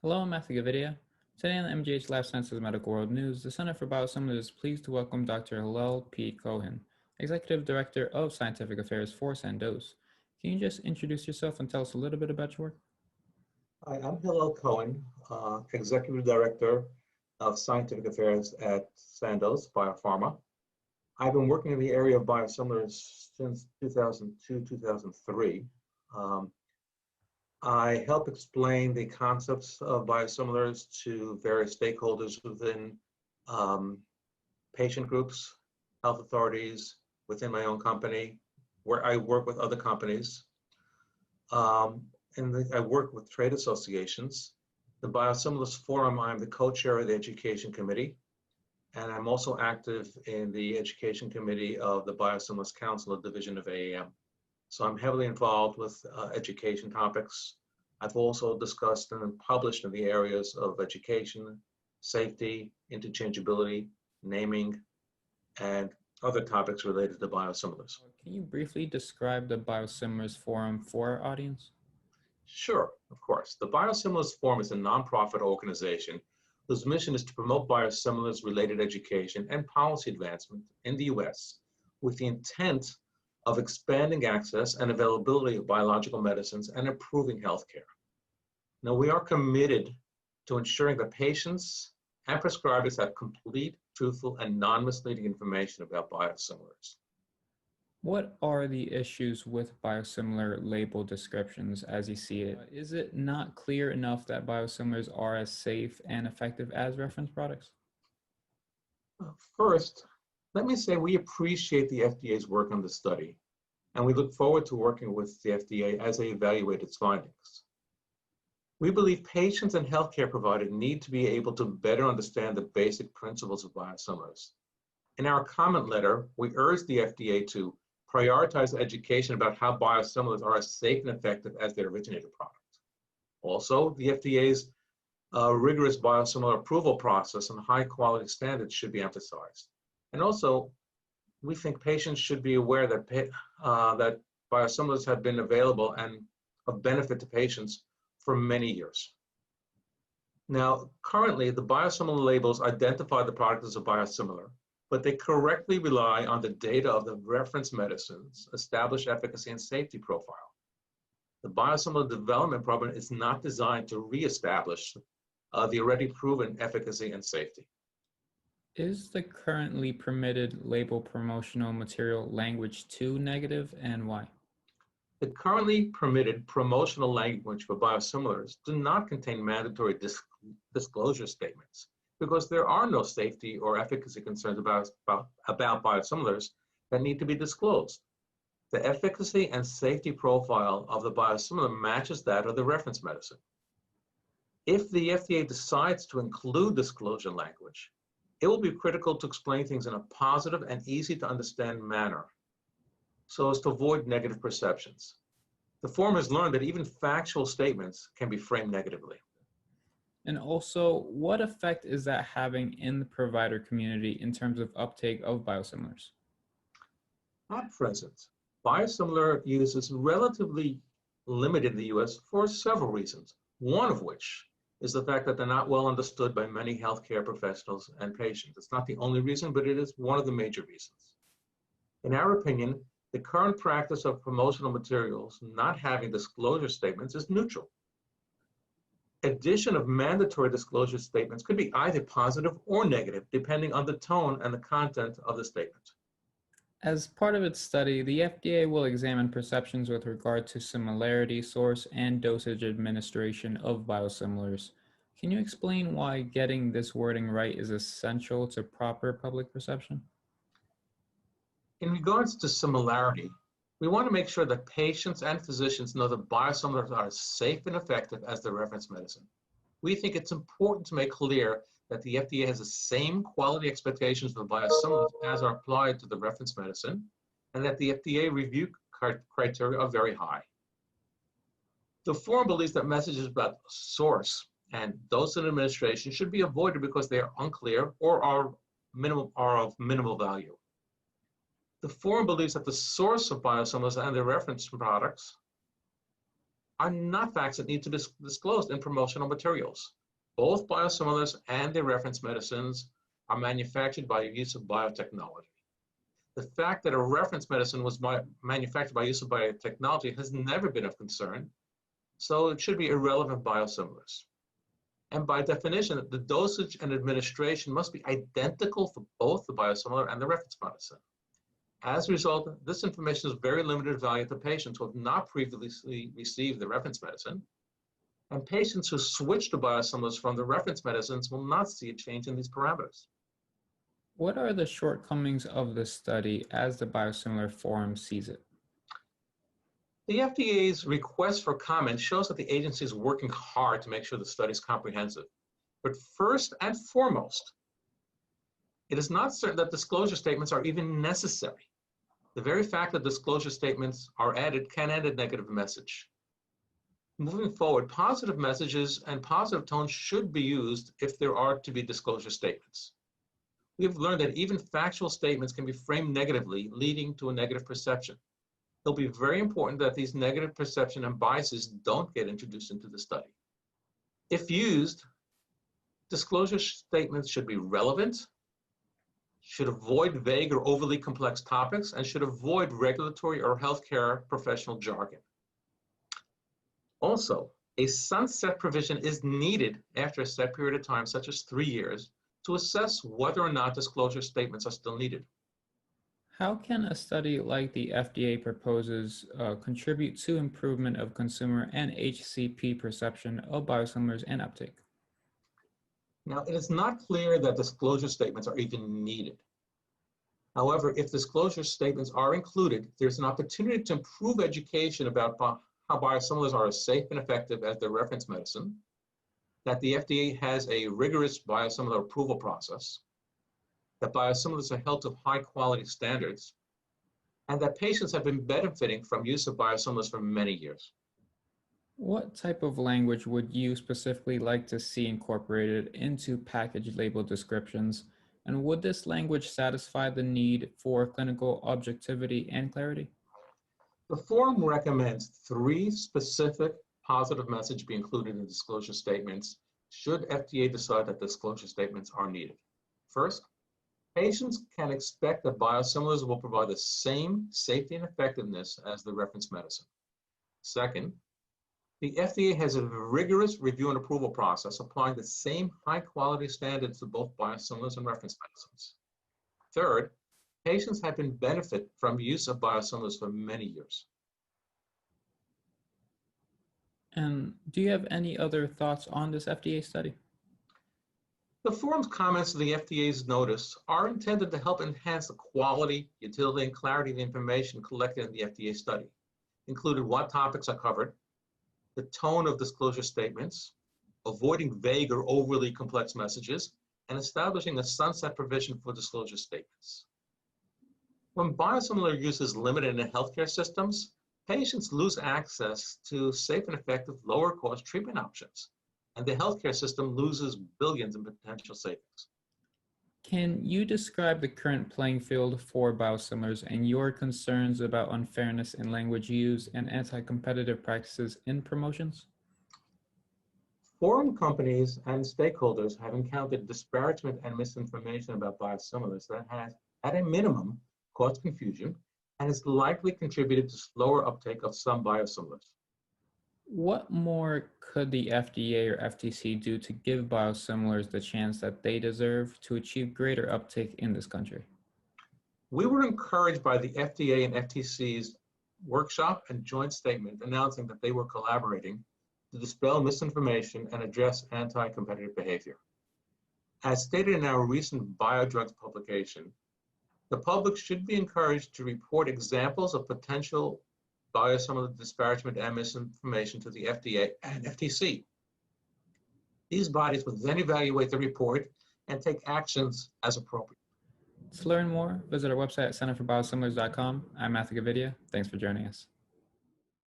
Hello, I'm Matthew Gavidia. Today on the MGH Life Sciences Medical World News, the Center for Biosimilar is pleased to welcome Dr. Hillel Cohen, Executive Director of Scientific Affairs for Sandoz. Can you just introduce yourself and tell us a little bit about your work? Hi, I'm Hillel Cohen, Executive Director of Scientific Affairs at Sandoz Biopharma. I've been working in the area of biosimilars since 2002, 2003. I help explain the concepts of biosimilars to various stakeholders within patient groups, health authorities, within my own company, where I work with other companies. I work with trade associations. The Biosimilars Forum, I'm the co-chair of the Education Committee, and I'm also active in the Education Committee of the Biosimilars Council of Division of AAM. So I'm heavily involved with education topics. I've also discussed and published in the areas of education, safety, interchangeability, naming, and other topics related to biosimilars. Can you briefly describe the Biosimilars Forum for our audience? Sure, of course. The Biosimilars Forum is a nonprofit organization whose mission is to promote biosimilars-related education and policy advancement in the U.S. with the intent of expanding access and availability of biological medicines and improving healthcare. Now, we are committed to ensuring that patients and prescribers have complete, truthful, and non-misleading information about biosimilars. What are the issues with biosimilar label descriptions as you see it? Is it not clear enough that biosimilars are as safe and effective as reference products? First, let me say we appreciate the FDA's work on the study, and we look forward to working with the FDA as they evaluate its findings. We believe patients and healthcare providers need to be able to better understand the basic principles of biosimilars. In our comment letter, we urge the FDA to prioritize education about how biosimilars are as safe and effective as their originator product. Also, the FDA's rigorous biosimilar approval process and high quality standards should be emphasized. And also, we think patients should be aware that, that biosimilars have been available and of benefit to patients for many years. Now, currently, the biosimilar labels identify the product as a biosimilar, but they correctly rely on the data of the reference medicines, established efficacy and safety profile. The biosimilar development program is not designed to reestablish the already proven efficacy and safety. Is the currently permitted label promotional material language too negative, and why? The currently permitted promotional language for biosimilars do not contain mandatory disclosure statements because there are no safety or efficacy concerns about biosimilars that need to be disclosed. The efficacy and safety profile of the biosimilar matches that of the reference medicine. If the FDA decides to include disclosure language, it will be critical to explain things in a positive and easy to understand manner so as to avoid negative perceptions. The forum has learned that even factual statements can be framed negatively. And also, what effect is that having in the provider community in terms of uptake of biosimilars? At present, biosimilar use is relatively limited in the US for several reasons, one of which is the fact that they're not well understood by many healthcare professionals and patients. It's not the only reason, but it is one of the major reasons. In our opinion, the current practice of promotional materials not having disclosure statements is neutral. Addition of mandatory disclosure statements could be either positive or negative, depending on the tone and the content of the statement. As part of its study, the FDA will examine perceptions with regard to similarity, source, and dosage administration of biosimilars. Can you explain why getting this wording right is essential to proper public perception? In regards to similarity, we want to make sure that patients and physicians know that biosimilars are as safe and effective as the reference medicine. We think it's important to make clear that the FDA has the same quality expectations for biosimilars as are applied to the reference medicine, and that the FDA review criteria are very high. The forum believes that messages about source and dose and administration should be avoided because they are unclear or are of minimal value. The forum believes that the source of biosimilars and their reference products are not facts that need to be disclosed in promotional materials. Both biosimilars and their reference medicines are manufactured by use of biotechnology. The fact that a reference medicine was manufactured by use of biotechnology has never been of concern, so it should be irrelevant biosimilars. And by definition, the dosage and administration must be identical for both the biosimilar and the reference medicine. As a result, this information is very limited value to patients who have not previously received the reference medicine, and patients who switch to biosimilars from the reference medicines will not see a change in these parameters. What are the shortcomings of this study as the Biosimilar Forum sees it? The FDA's request for comment shows that the agency is working hard to make sure the study is comprehensive. But first and foremost, it is not certain that disclosure statements are even necessary. The very fact that disclosure statements are added can add a negative message. Moving forward, positive messages and positive tones should be used if there are to be disclosure statements. We have learned that even factual statements can be framed negatively, leading to a negative perception. It'll be very important that these negative perception and biases don't get introduced into the study. If used, disclosure statements should be relevant, should avoid vague or overly complex topics, and should avoid regulatory or healthcare professional jargon. Also, a sunset provision is needed after a set period of time, such as 3 years, to assess whether or not disclosure statements are still needed. How can a study like the FDA proposes contribute to improvement of consumer and HCP perception of biosimilars and uptake? Now, it is not clear that disclosure statements are even needed. However, if disclosure statements are included, there's an opportunity to improve education about how biosimilars are as safe and effective as their reference medicine, that the FDA has a rigorous biosimilar approval process, that biosimilars are held to high quality standards, and that patients have been benefiting from use of biosimilars for many years. What type of language would you specifically like to see incorporated into package label descriptions? And would this language satisfy the need for clinical objectivity and clarity? The forum recommends 3 specific positive messages be included in disclosure statements should FDA decide that disclosure statements are needed. First, patients can expect that biosimilars will provide the same safety and effectiveness as the reference medicine. Second, the FDA has a rigorous review and approval process applying the same high quality standards to both biosimilars and reference medicines. Third, patients have been benefit from use of biosimilars for many years. And do you have any other thoughts on this FDA study? The forum's comments to the FDA's notice are intended to help enhance the quality, utility, and clarity of the information collected in the FDA study, including what topics are covered, the tone of disclosure statements, avoiding vague or overly complex messages, and establishing a sunset provision for disclosure statements. When biosimilar use is limited in healthcare systems, patients lose access to safe and effective lower cost treatment options, and the healthcare system loses billions in potential savings. Can you describe the current playing field for biosimilars and your concerns about unfairness in language use and anti-competitive practices in promotions? Foreign companies and stakeholders have encountered disparagement and misinformation about biosimilars that has, at a minimum, caused confusion and has likely contributed to slower uptake of some biosimilars. What more could the FDA or FTC do to give biosimilars the chance that they deserve to achieve greater uptake in this country? We were encouraged by the FDA and FTC's workshop and joint statement announcing that they were collaborating to dispel misinformation and address anti-competitive behavior. As stated in our recent biodrugs publication, the public should be encouraged to report examples of potential biosimilar disparagement and misinformation to the FDA and FTC. These bodies will then evaluate the report and take actions as appropriate. To learn more, visit our website at centerforbiosimilars.com. I'm Matthew Gavidia. Thanks for joining us.